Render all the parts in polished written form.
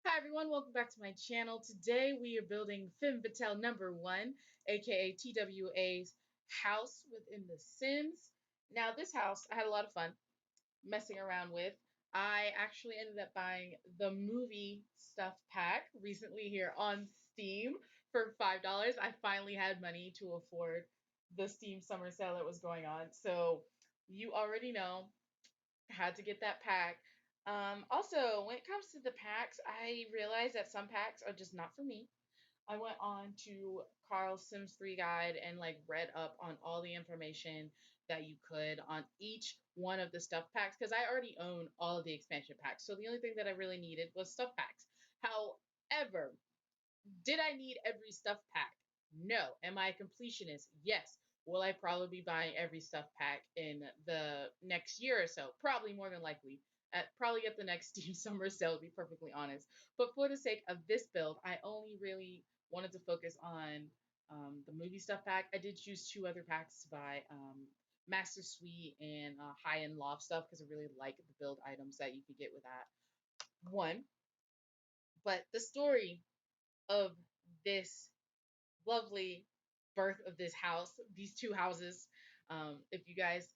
Hi everyone, welcome back to my channel. Today we are building Femme Fatale number 1, aka T.W.A.'s house within The Sims. Now this house I had a lot of fun messing around with. I actually ended up buying the movie stuff pack recently here on Steam for $5. I finally had money to afford the Steam summer sale that was going on. So you already know had to get that pack. Also, when it comes to the packs, I realized that some packs are just not for me. I went on to Carl's Sims 3 guide and like read up on all the information that you could on each one of the stuff packs because I already own all of the expansion packs. So the only thing that I really needed was stuff packs. However, did I need every stuff pack? No. Am I a completionist? Yes. Will I probably be buying every stuff pack in the next year or so? Probably more than likely. Probably at the next Steam Summer Sale, to be perfectly honest. But for the sake of this build, I only really wanted to focus on the movie stuff pack. I did choose two other packs to buy. Master Suite and High End Loft stuff because I really like the build items that you could get with that one. But the story of this lovely birth of this house, these two houses. If you guys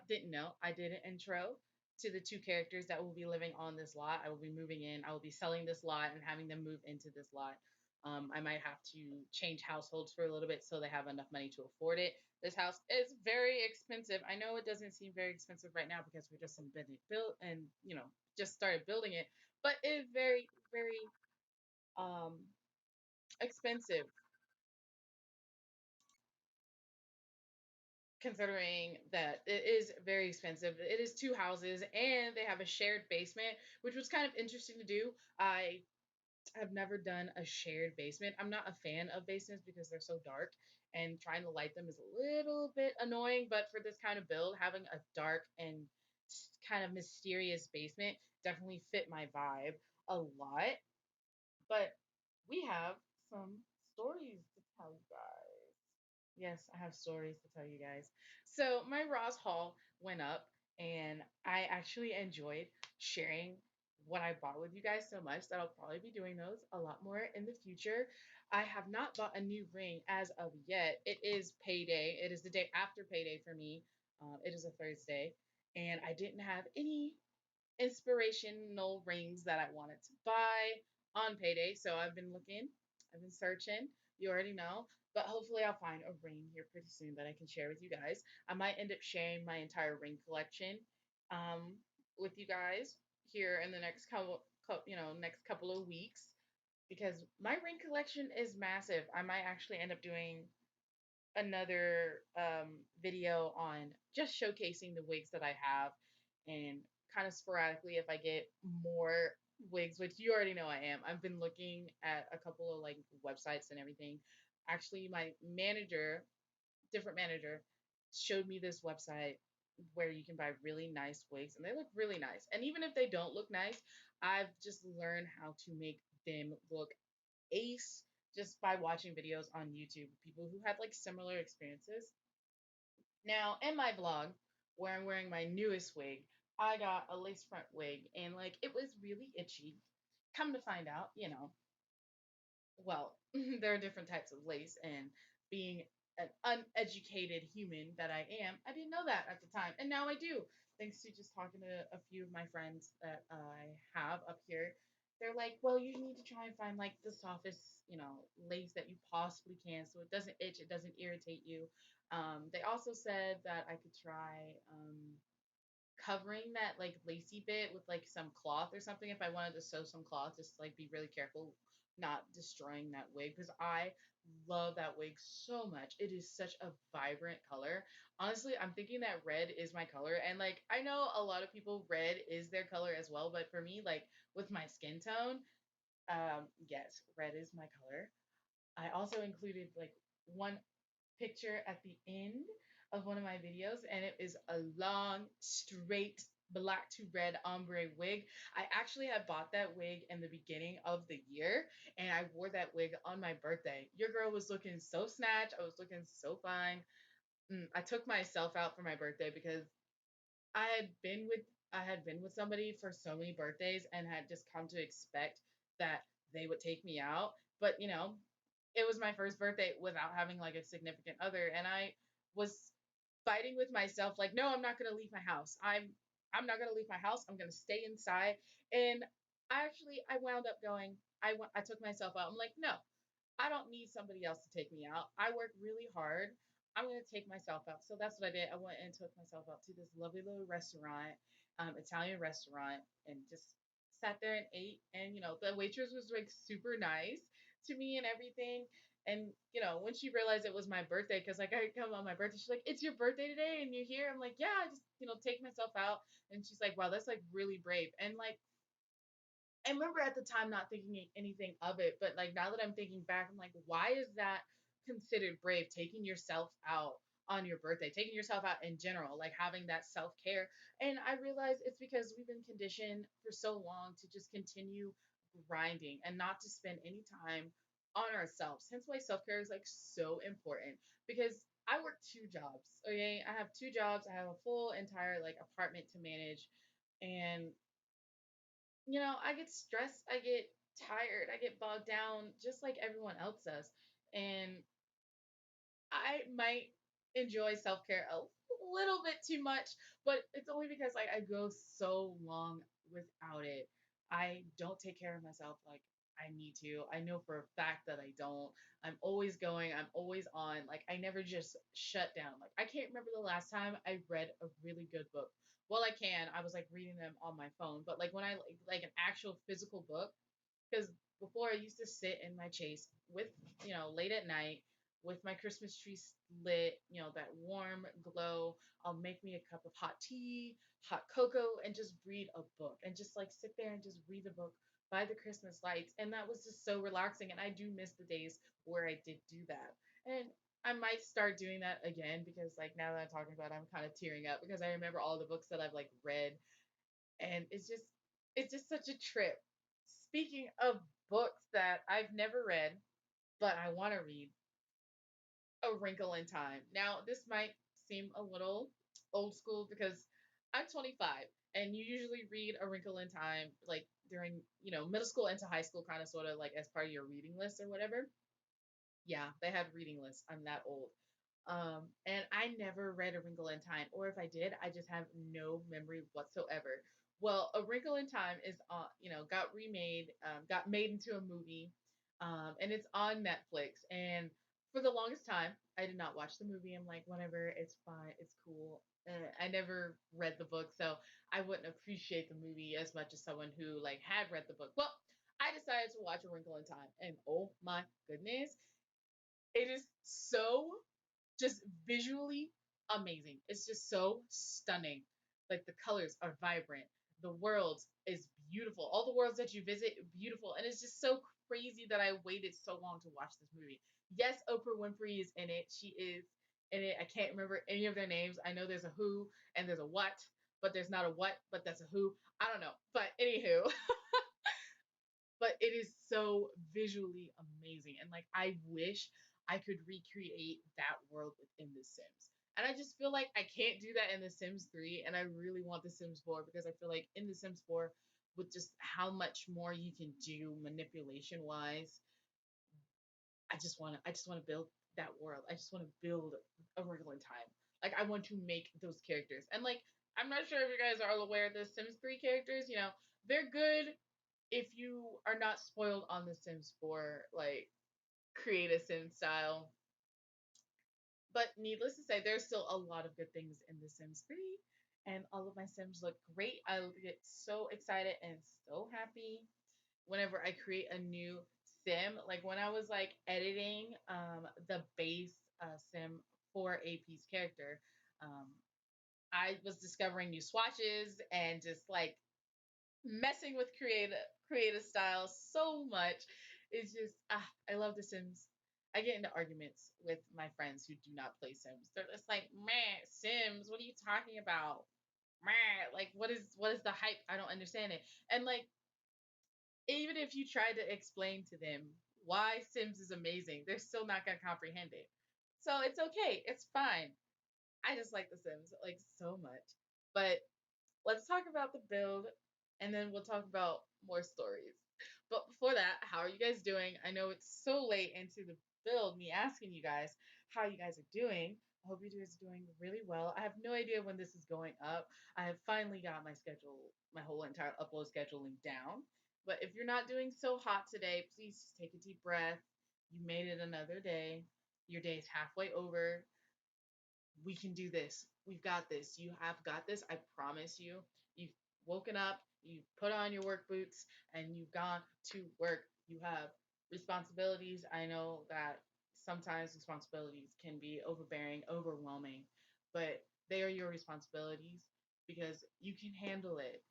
didn't know, I did an intro to the two characters that will be living on this lot. I will be moving in. I will be selling this lot and having them move into this lot. I might have to change households for a little bit so they have enough money to afford it. This house is very expensive. I know it doesn't seem very expensive right now because we're just in built and just started building it, but it is very very um, expensive considering that it is very expensive. It is two houses and they have a shared basement, which was kind of interesting to do. I have never done a shared basement. I'm not a fan of basements because they're so dark and trying to light them is a little bit annoying, but for this kind of build, having a dark and kind of mysterious basement definitely fit my vibe a lot. But we have some stories to tell you guys. Yes, I have stories to tell you guys. So my Ross haul went up, and I actually enjoyed sharing what I bought with you guys so much that I'll probably be doing those a lot more in the future. I have not bought a new ring as of yet. It is payday. It is the day after payday for me. It is a Thursday, and I didn't have any inspirational rings that I wanted to buy on payday. So I've been looking, I've been searching. You already know, but hopefully I'll find a ring here pretty soon that I can share with you guys. I might end up sharing my entire ring collection with you guys here in the next next couple of weeks because my ring collection is massive. I might actually end up doing another video on just showcasing the wigs that I have and kind of sporadically if I get more wigs, which you already know I am. I've been looking at a couple of like websites and everything. Actually, my manager, different manager, showed me this website where you can buy really nice wigs and they look really nice. And even if they don't look nice, I've just learned how to make them look ace just by watching videos on YouTube, people who had like similar experiences. Now, in my vlog, where I'm wearing my newest wig, I got a lace front wig and like it was really itchy. Come to find out, well, there are different types of lace, and being an uneducated human that I am, I didn't know that at the time, and now I do. Thanks to just talking to a few of my friends that I have up here, they're like, "Well, you need to try and find like the softest, lace that you possibly can, so it doesn't itch, it doesn't irritate you." They also said that I could try. Covering that like lacy bit with like some cloth or something if I wanted to sew some cloth, just like be really careful not destroying that wig because I love that wig so much. It is such a vibrant color. Honestly, I'm thinking that red is my color, and like I know a lot of people red is their color as well, but for me, like with my skin tone, yes, red is my color. I also included like one picture at the end of one of my videos, and it is a long, straight black to red ombre wig. I actually had bought that wig in the beginning of the year, and I wore that wig on my birthday. Your girl was looking so snatched. I was looking so fine. I took myself out for my birthday because I had been with somebody for so many birthdays and had just come to expect that they would take me out. But it was my first birthday without having like a significant other, and I was fighting with myself like, no, I'm not going to leave my house. I'm not going to leave my house. I'm going to stay inside. And I wound up going. I took myself out. I'm like, no, I don't need somebody else to take me out. I work really hard. I'm going to take myself out. So that's what I did. I went and took myself out to this lovely little restaurant, Italian restaurant, and just sat there and ate. And, the waitress was like super nice to me and everything. And, when she realized it was my birthday, because like I come on my birthday, she's like, it's your birthday today and you're here. I'm like, yeah, I just, take myself out. And she's like, wow, that's like really brave. And like, I remember at the time not thinking anything of it, but like now that I'm thinking back, I'm like, why is that considered brave? Taking yourself out on your birthday, taking yourself out in general, like having that self care. And I realize it's because we've been conditioned for so long to just continue grinding and not to spend any time on ourselves. Hence why self care is like so important because I work two jobs. Okay. I have two jobs. I have a full entire like apartment to manage. And I get stressed, I get tired, I get bogged down just like everyone else does. And I might enjoy self care a little bit too much, but it's only because like I go so long without it. I don't take care of myself like I need to. I know for a fact that I don't. I'm always going, I'm always on. Like I never just shut down. Like I can't remember the last time I read a really good book. Well, I can. I was like reading them on my phone, but like when I like an actual physical book, because before I used to sit in my chase with, late at night with my Christmas tree lit, that warm glow. I'll make me a cup of hot tea, hot cocoa, and just read a book and just like sit there and just read a book by the Christmas lights. And that was just so relaxing. And I do miss the days where I did do that. And I might start doing that again because like now that I'm talking about it, I'm kind of tearing up because I remember all the books that I've like read, and it's just such a trip. Speaking of books that I've never read but I want to read, A Wrinkle in Time. Now, this might seem a little old school because I'm 25 and you usually read A Wrinkle in Time like during, middle school into high school kind of sort of like as part of your reading list or whatever. Yeah, they had reading lists. I'm that old. And I never read A Wrinkle in Time, or if I did, I just have no memory whatsoever. Well, A Wrinkle in Time is got remade, got made into a movie, and it's on Netflix. And for the longest time, I did not watch the movie. I'm like, whatever, it's fine, it's cool. I never read the book, so I wouldn't appreciate the movie as much as someone who like had read the book. Well, I decided to watch A Wrinkle in Time, and oh my goodness, it is so just visually amazing. It's just so stunning. Like the colors are vibrant. The world is beautiful. All the worlds that you visit, beautiful. And it's just so crazy that I waited so long to watch this movie. Yes, Oprah Winfrey is in it. She is in it. I can't remember any of their names. I know there's a who and there's a what, but there's not a what, but that's a who. I don't know. But anywho, but it is so visually amazing. And like I wish I could recreate that world within The Sims. And I just feel like I can't do that in The Sims 3 and I really want The Sims 4 because I feel like in The Sims 4 with just how much more you can do manipulation wise, I just want to build that world. I just want to build a Wrinkle in Time. Like I want to make those characters. And like I'm not sure if you guys are all aware of the Sims 3 characters, they're good if you are not spoiled on The Sims 4, like create a Sim style. But needless to say, there's still a lot of good things in The Sims 3, and all of my Sims look great. I get so excited and so happy whenever I create a new Sim. Like when I was like editing the base Sim for AP's character, um, I was discovering new swatches and just like messing with creative style so much. It's just I love The Sims. I get into arguments with my friends who do not play Sims. They're just like, man, Sims, what are you talking about? Man, like what is the hype? I don't understand it. And like even if you try to explain to them why Sims is amazing, they're still not gonna comprehend it. So it's okay. It's fine. I just like The Sims like so much. But let's talk about the build and then we'll talk about more stories. But before that, how are you guys doing? I know it's so late into the build, me asking you guys how you guys are doing. I hope you guys are doing really well. I have no idea when this is going up. I have finally got my schedule, my whole entire upload scheduling down. But if you're not doing so hot today, please just take a deep breath. You made it another day. Your day is halfway over. We can do this. We've got this. You have got this. I promise you. You've woken up, you put on your work boots, and you've gone to work. You have responsibilities. I know that sometimes responsibilities can be overbearing, overwhelming, but they are your responsibilities because you can handle it.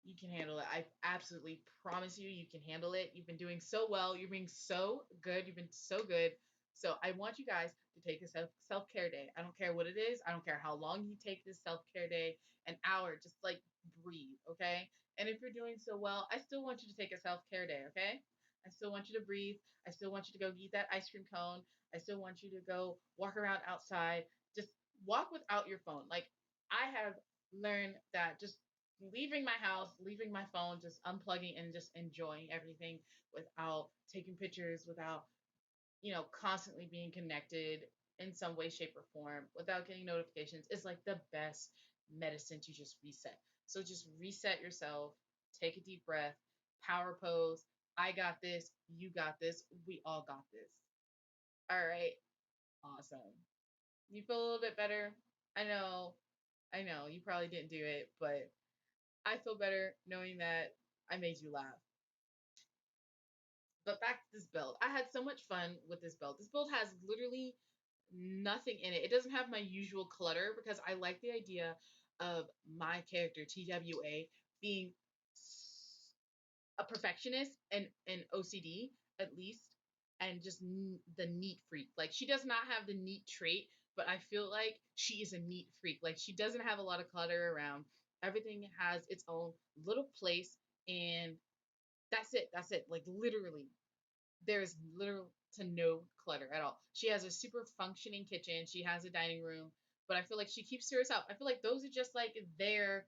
You can handle it. I absolutely promise you, you can handle it. You've been doing so well. You're being so good. You've been so good. So I want you guys to take a self care day. I don't care what it is. I don't care how long you take this self care day. An hour. Just like breathe, okay? And if you're doing so well, I still want you to take a self care day, okay? I still want you to breathe. I still want you to go eat that ice cream cone. I still want you to go walk around outside. Just walk without your phone. Like I have learned that just leaving my house, leaving my phone, just unplugging and just enjoying everything without taking pictures, without, constantly being connected in some way, shape, or form, without getting notifications is like the best medicine to just reset. So just reset yourself, take a deep breath, power pose. I got this. You got this. We all got this. All right. Awesome. You feel a little bit better? I know. I know. You probably didn't do it, but I feel better knowing that I made you laugh. But back to this build. I had so much fun with this build. This build has literally nothing in it. It doesn't have my usual clutter because I like the idea of my character, T.W.A, being a perfectionist and an OCD at least, and just the neat freak. Like she does not have the neat trait, but I feel like she is a neat freak. Like she doesn't have a lot of clutter around. Everything has its own little place, and that's it. That's it. Like literally, there's little to no clutter at all. She has a super functioning kitchen. She has a dining room, but I feel like she keeps to herself. I feel like those are just like there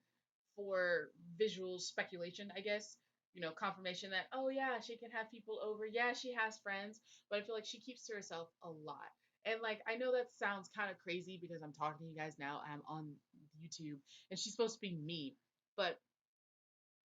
for visual speculation, I guess. Confirmation that, oh yeah, she can have people over. Yeah, she has friends, but I feel like she keeps to herself a lot. And like, I know that sounds kind of crazy because I'm talking to you guys now. I'm on YouTube and she's supposed to be me, but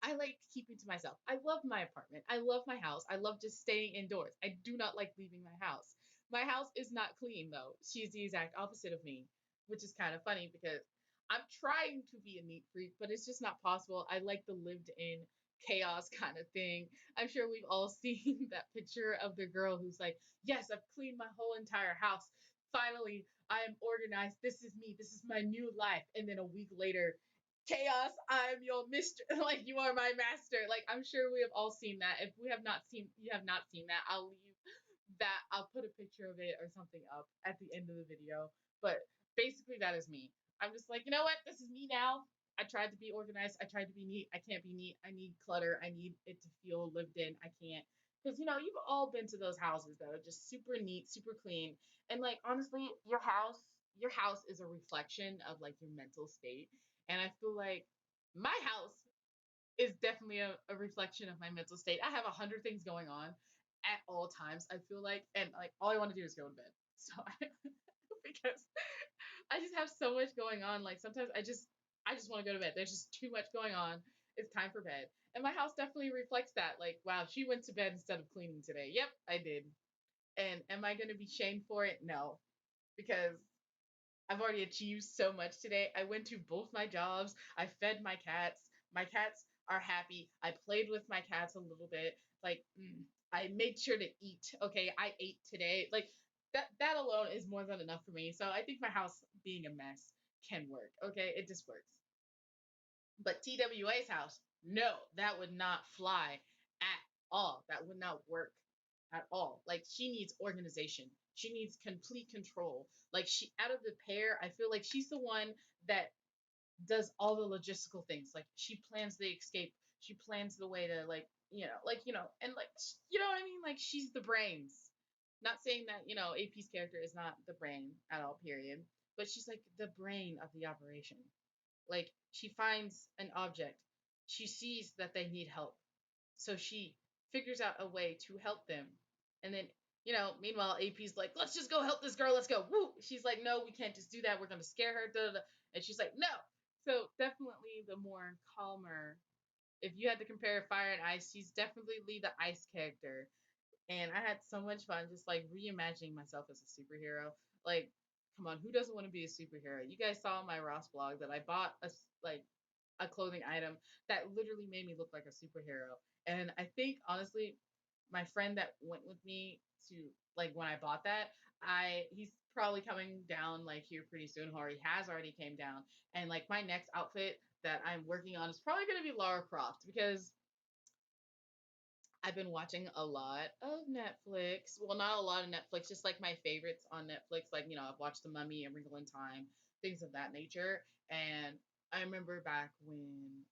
I like keeping to myself. I love my apartment. I love my house. I love just staying indoors. I do not like leaving my house. My house is not clean though. She's the exact opposite of me, which is kind of funny because I'm trying to be a neat freak, but it's just not possible. I like the lived in chaos kind of thing. I'm sure we've all seen that picture of the girl who's like, "Yes, I've cleaned my whole entire house. Finally, I am organized. This is me. This is my new life." And then a week later, chaos, I'm your mistress. Like you are my master. Like I'm sure we have all seen that. If we have not seen, you have not seen that, I'll leave that. I'll put a picture of it or something up at the end of the video. But basically, that is me. I'm just like, you know what? This is me now. I tried to be organized. I tried to be neat. I can't be neat. I need clutter. I need it to feel lived in. I can't. Because, you've all been to those houses that are just super neat, super clean. And, like, honestly, your house is a reflection of, like, your mental state. And I feel like my house is definitely a reflection of my mental state. I have 100 things going on at all times, I feel like. And, like, all I want to do is go to bed. So, because I just have so much going on. Like sometimes I just want to go to bed. There's just too much going on. It's time for bed. And my house definitely reflects that. Like, wow, she went to bed instead of cleaning today. Yep, I did. And am I going to be shamed for it? No, because I've already achieved so much today. I went to both my jobs. I fed my cats. My cats are happy. I played with my cats a little bit. Like, I made sure to eat. Okay, I ate today. Like that alone is more than enough for me. So I think my house being a mess can work. Okay, it just works. But TWA's house, no, that would not fly at all. That would not work at all. Like she needs organization. She needs complete control. Like she out of the pair, I feel like she's the one that does all the logistical things. Like she plans the escape. She plans the way to and like you know what I mean? Like she's the brains. Not saying that, AP's character is not the brain at all, period. But she's like the brain of the operation. Like she finds an object. She sees that they need help. So she figures out a way to help them. And then, meanwhile, AP's like, let's just go help this girl. Let's go. Woo! She's like, no, we can't just do that. We're going to scare her. Da, da, da. And she's like, no. So definitely the more calmer. If you had to compare Fire and Ice, she's definitely the Ice character. And I had so much fun just like reimagining myself as a superhero. Like, come on, who doesn't want to be a superhero? You guys saw my Ross blog that I bought like a clothing item that literally made me look like a superhero. And I think honestly, my friend that went with me to like when I bought that, I he's probably coming down like here pretty soon, or he has already came down. And like my next outfit that I'm working on is probably gonna be Lara Croft because I've been watching a lot of Netflix. Well, not a lot of Netflix, just like my favorites on Netflix. Like, I've watched The Mummy, A Wrinkle in Time, things of that nature. And I remember back when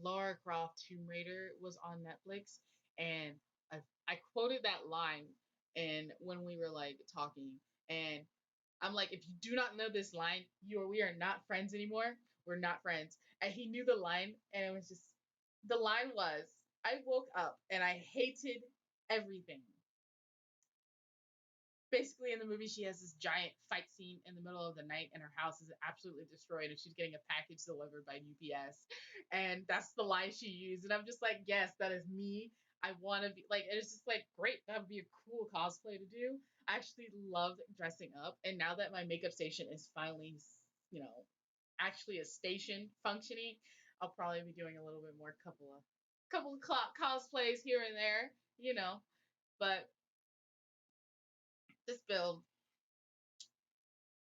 Lara Croft Tomb Raider was on Netflix, and I, I quoted that line and when we were like talking, and I'm like, if you do not know this line, we are not friends anymore. We're not friends. And he knew the line, and it was just the line was, I woke up and I hated everything. Basically, in the movie, she has this giant fight scene in the middle of the night, and her house is absolutely destroyed, and she's getting a package delivered by UPS, and that's the line she used. And I'm just like, yes, that is me. I want to be like, it's just like great. That would be a cool cosplay to do. I actually love dressing up, and now that my makeup station is finally, you know, actually a station functioning, I'll probably be doing a little bit more couple of cosplays here and there. But this build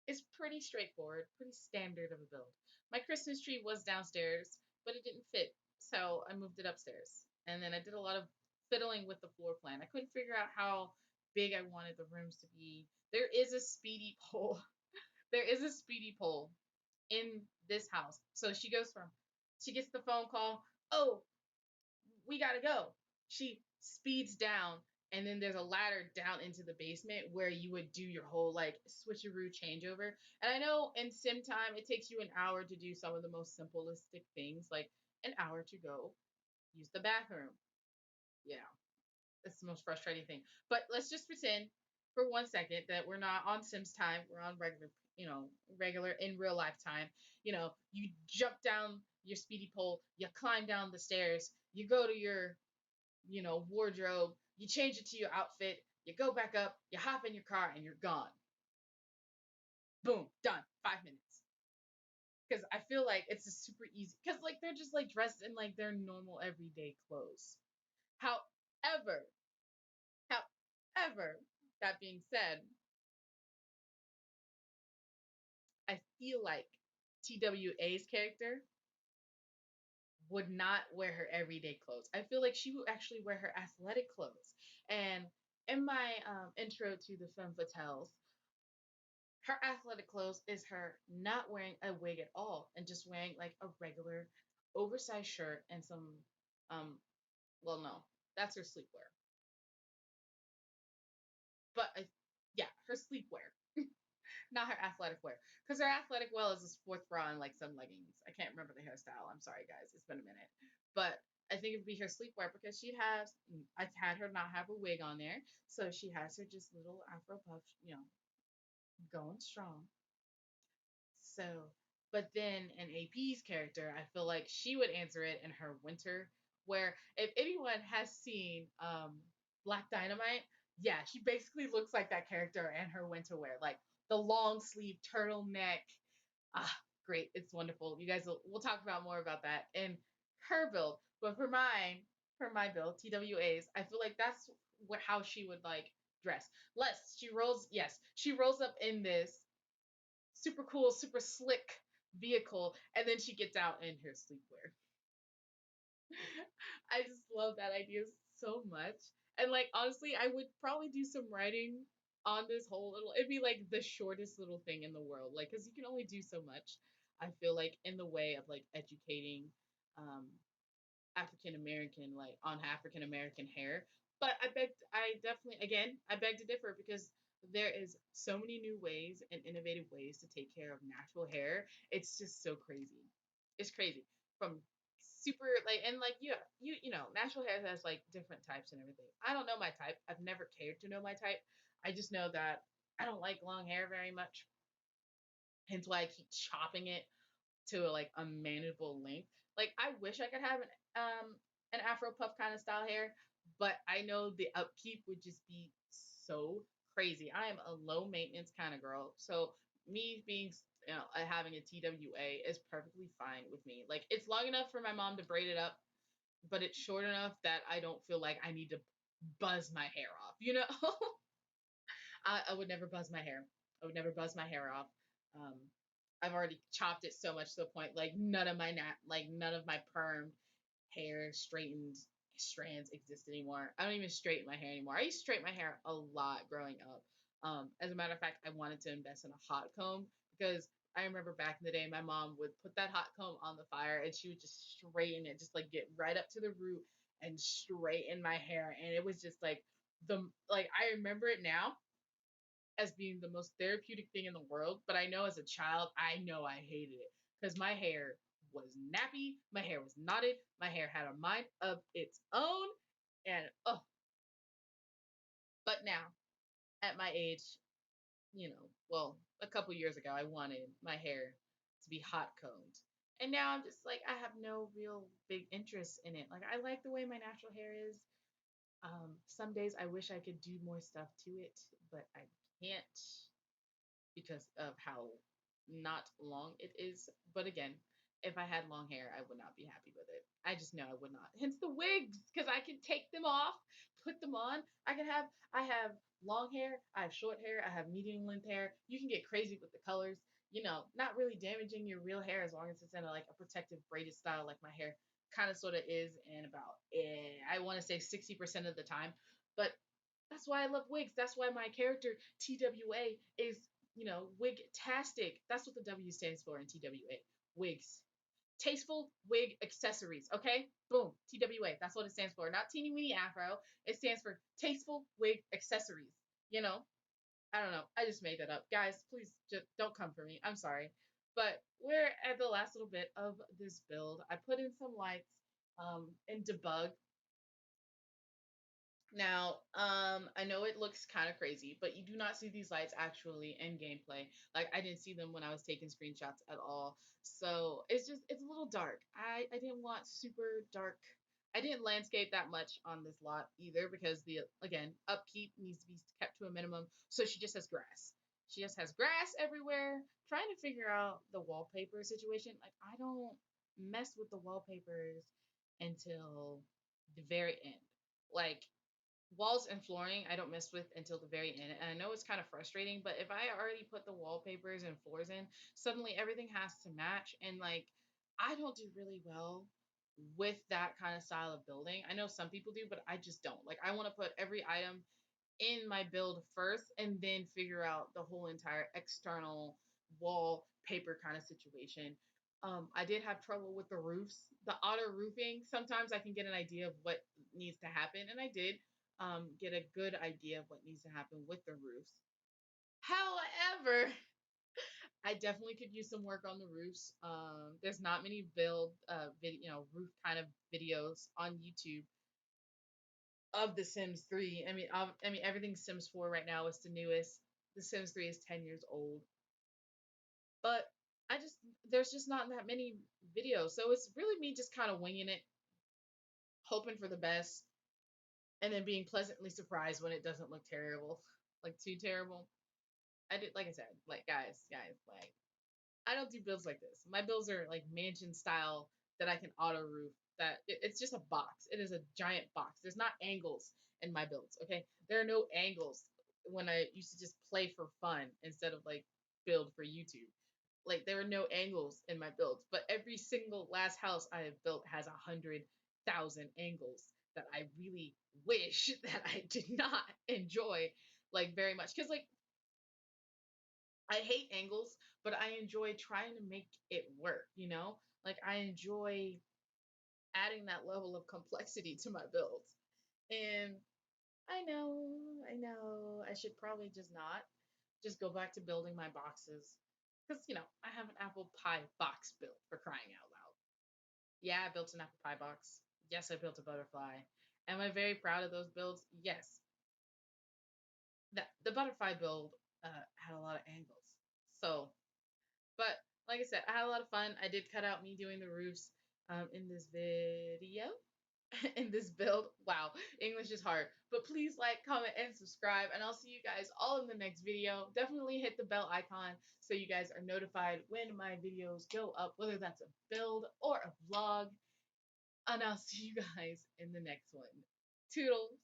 is pretty straightforward, pretty standard of a build. My Christmas tree was downstairs, but it didn't fit, so I moved it upstairs. And then I did a lot of fiddling with the floor plan. I couldn't figure out how big I wanted the rooms to be. There is a speedy pole. There is a speedy pole in this house. So she gets the phone call. Oh, we gotta go. She speeds down, and then there's a ladder down into the basement where you would do your whole like switcheroo changeover. And I know in sim time it takes you an hour to do some of the most simplistic things, like an hour to go use the bathroom. Yeah, it's the most frustrating thing. But let's just pretend for 1 second that we're not on Sims time. We're on regular in real life time. You jump down your speedy pole, you climb down the stairs, you go to your wardrobe, you change it to your outfit, you go back up, you hop in your car, and you're gone. Boom, done. 5 minutes. Because I feel like it's a super easy. Because like they're just like dressed in like their normal everyday clothes. However, however, that being said, I feel like T.W.A.'s character would not wear her everyday clothes. I feel like she would actually wear her athletic clothes. And in my intro to the Femme Fatales, her athletic clothes is her not wearing a wig at all and just wearing like a regular oversized shirt and some well no, that's her sleepwear. But yeah, her sleepwear, not her athletic wear. Because her athletic wear is a sports bra and like some leggings. I can't remember the hairstyle. I'm sorry guys, it's been a minute. But I think it'd be her sleepwear because I've had her not have a wig on there. So she has her just little afro puff, going strong. So, but then an AP's character, I feel like she would answer it in her winter, where if anyone has seen Black Dynamite, yeah, she basically looks like that character in her winter wear, like the long sleeve turtleneck. Ah, great, it's wonderful. You guys we'll talk about more about that in her build, but for my build, TWA's, I feel like that's how she would like dress. She rolls up in this super cool, super slick vehicle, and then she gets out in her sleepwear. I just love that idea so much. And like honestly, I would probably do some writing on this whole little it'd be like the shortest little thing in the world. Like cuz you can only do so much. I feel like in the way of like educating um African American like on African American hair. But I beg to differ because there is so many new ways and innovative ways to take care of natural hair. It's just so crazy. It's crazy. From super like, and like natural hair has like different types and everything. I don't know my type. I've never cared to know my type. I just know that I don't like long hair very much. Hence why I keep chopping it to like a manageable length. Like I wish I could have an afro puff kind of style hair, but I know the upkeep would just be so crazy. I am a low maintenance kind of girl, so me being having a TWA is perfectly fine with me. Like it's long enough for my mom to braid it up, but it's short enough that I don't feel like I need to buzz my hair off. I would never buzz my hair. I would never buzz my hair off. Um, I've already chopped it so much to the point like none of my permed hair straightened strands exist anymore. I don't even straighten my hair anymore. I used to straighten my hair a lot growing up. As a matter of fact, I wanted to invest in a hot comb because I remember back in the day, my mom would put that hot comb on the fire and she would just straighten it, just like get right up to the root and straighten my hair. And it was just like I remember it now as being the most therapeutic thing in the world, but I know as a child, I know I hated it because my hair was nappy, my hair was knotted, my hair had a mind of its own, and oh, but now at my age, a couple years ago, I wanted my hair to be hot combed. And now I'm just like, I have no real big interest in it. Like, I like the way my natural hair is. Some days I wish I could do more stuff to it, but I can't because of how not long it is. But again, if I had long hair, I would not be happy with it. I just know I would not. Hence the wigs, because I can take them off, put them on. I have long hair, I have short hair, I have medium length hair. You can get crazy with the colors. Not really damaging your real hair as long as it's in a protective braided style, like my hair kind of sort of is, and about I want to say 60% of the time. But that's why I love wigs. That's why my character TWA is, wig-tastic. That's what the W stands for in TWA. Wigs. Tasteful wig accessories. Okay? Boom. TWA. That's what it stands for. Not teeny weeny afro. It stands for tasteful wig accessories. You know? I don't know. I just made that up. Guys, please just don't come for me. I'm sorry. But we're at the last little bit of this build. I put in some lights in debug. Now, I know it looks kind of crazy, but you do not see these lights actually in gameplay. Like, I didn't see them when I was taking screenshots at all. So it's a little dark. I didn't want super dark. I didn't landscape that much on this lot either because again, upkeep needs to be kept to a minimum. So she just has grass. She just has grass everywhere. Trying to figure out the wallpaper situation. Like, I don't mess with the wallpapers until the very end. Like, walls and flooring I don't mess with until the very end. And I know it's kind of frustrating, but if I already put the wallpapers and floors in, suddenly everything has to match. And like, I don't do really well with that kind of style of building. I know some people do, but I just don't. Like, I want to put every item in my build first and then figure out the whole entire external wallpaper kind of situation. I did have trouble with the roofs, the auto roofing. Sometimes I can get an idea of what needs to happen, and I did get a good idea of what needs to happen with the roofs. However, I definitely could use some work on the roofs. There's not many roof kind of videos on YouTube of The Sims 3. I mean, everything Sims 4 right now is the newest. The Sims 3 is 10 years old, but I just there's just not that many videos, so it's really me just kind of winging it, hoping for the best, and then being pleasantly surprised when it doesn't look terrible, like too terrible. I did, like I said, like guys, like I don't do builds like this. My builds are like mansion style that I can auto roof. It's just a box. It is a giant box. There's not angles in my builds. Okay, there are no angles when I used to just play for fun instead of like build for YouTube. Like there are no angles in my builds, but every single last house I have built has 100,000 angles that I really wish that I did not enjoy like very much because like I hate angles, but I enjoy trying to make it work. Like I enjoy adding that level of complexity to my builds. And I should probably just not just go back to building my boxes. Because, I have an apple pie box built for crying out loud. Yeah, I built an apple pie box. Yes, I built a butterfly. Am I very proud of those builds? Yes. The butterfly build had a lot of angles. So, but like I said, I had a lot of fun. I did cut out me doing the roofs in this video. In this build. Wow, English is hard. But please like, comment, and subscribe. And I'll see you guys all in the next video. Definitely hit the bell icon so you guys are notified when my videos go up, whether that's a build or a vlog. And I'll see you guys in the next one. Toodles.